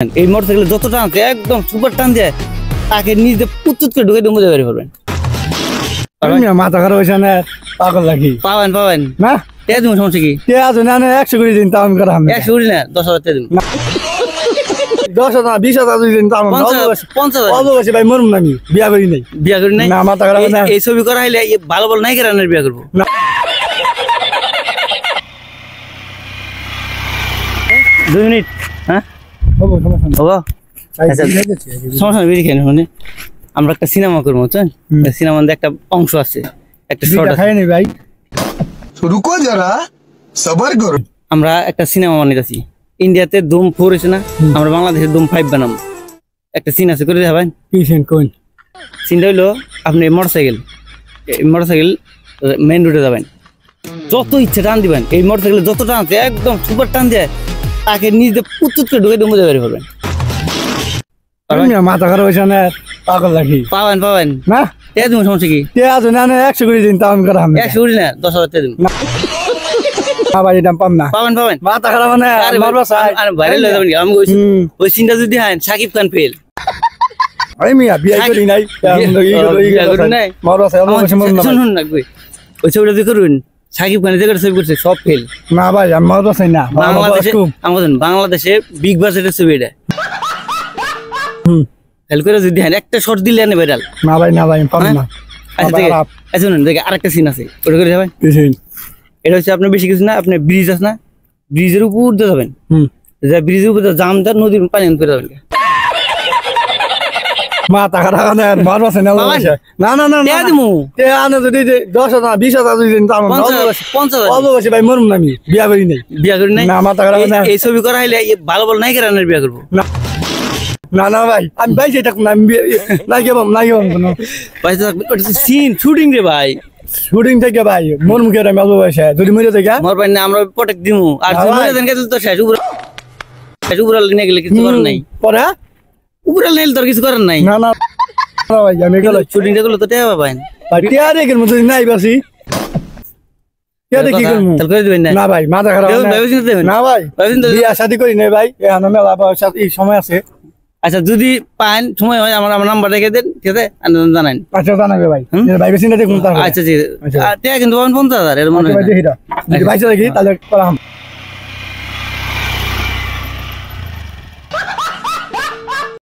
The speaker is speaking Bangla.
এই মোটরসাইকেল যত টান আছে একদম সুপার টান দিয়ে তাকে নিজে পুতুত করে ঢুকে ডুমে যাবে পারবেন। মাথা খারাপ হয়েছে না পাগল লাগি পাবেন পাবেন না তে তুমি সমস্যা কি কে আছে না 100 করে দিন তাম করা আমি 100 না 10,000 তে দিন 10,000 না 20,000 দিন তাম 50,000 অবশ্যই ভাই মরুম না আমি বিয়া করি নাই বিয়া করি নাই না মাথা খারাপ না এই ছবি করা হইলে ভালো ভালো নাই কেরানের বিয়া করব না 2 মিনিট হ্যাঁ বাবু বাবা সমস্যা বেরিয়ে কেন শুনে আমরা একটা সিনেমা করবো বুঝছেন সিনেমার মধ্যে একটা অংশ আছে একটা শর্ট আছে খাইনি ভাই रुको जरा सबर करो আমরা একটা সিনেমা বানাইতেছি ইন্ডিয়াতে ধুম 4 হইছে না আমরা বাংলাদেশে ধুম 5 বানাবো একটা সিন আছে করে দেখাবেন কি সিন কোন সিনটা হইলো আপনি মোটরসাইকেল মেইন রোডে যাবেন যত ইচ্ছে টান দিবেন এই মোটরসাইকেল যত টান আছে একদম সুপার টান দিয়ে তাকে নিজে পুতুত করে ঢুকে ডুমে যাবে পারবেন। মাথা খারাপ হয়েছে না পাগল লাগি পাবেন পাবেন না তে তুমি সমস্যা কি কে আছে না 100 করে দিন তাম করা আমি 100 না 10,000 তে দিন না ভাই দাম পাম না পাবেন পাবেন মাথা খারাপ না মারবা চাই আরে ভাইরাল হয়ে যাবেন আমি কইছি ওই সিনটা যদি হয় সাকিব খান ফেল আরে মিয়া বিয়া করি নাই মারবা চাই অবশ্যই মরুম না শুনুন না কই ওই ছবিটা যদি করুন সাকিব খান যেটা ছবি করছে সব ফেল না ভাই আমি মারবা চাই না বাংলাদেশে বিগ বাজেটের ছবি এটা ফেল করে যদি হয় একটা শর্ট দিলে আনে ভাইরাল না ভাই না ভাই পাম না আচ্ছা শুনুন দেখে আরেকটা সিন আছে ওটা করে যাবেন এটা হচ্ছে আপনার বেশি কিছু না আপনি ব্রিজ আছে না ব্রিজের উপর দিয়ে যাবেন ব্রিজের উপর জাম দেন নদীর পানি করে যাবেন মাথা খারাপ না মারবা চাই না না না না তে দিমু তে আনে যদি 10,000 20,000 দিন তাম 50,000 অবশ্যই ভাই মরুম না আমি বিয়া করি নাই বিয়া করি নাই না মাথা খারাপ না এই ছবি করা হইলে ভালো ভালো নাই কেরানের বিয়া করবো না না ভাই আমি ভাই সেটা না নাই কেমন ভাই সিন শুটিং রে ভাই শুটিং থেকে ভাই মন মুখে মেলো বসে যদি মরে থেকে মোর ভাই না আমরা প্রোটেক্ট দিমু আর যদি মরে দেন তো শেষ উপরাল নিয়ে গেলে কিছু করার নাই পরে উপরাল নিলে তোর কিছু করার নাই না না ভাই আমি গেল শুটিংটা করলে তো টেয়া পাবেন ভাই টিয়ারে গেল মতো নাই বাসি টিয়ারে কি করব তাহলে করে দিবেন না ভাই মাথা খারাপ না ভাই বিয়া শাদি করি নাই ভাই এখন মেলা এই সময় আছে আচ্ছা যদি পান সময় হয় আমার নাম্বার রেখে দেন ঠিক আছে জানান আচ্ছা জানাবে ভাই ভাই বেশি না দেখুন আচ্ছা জি টিয়া কিন্তু 50,000 এর মনে হয় ভাই দেখি তাহলে করাম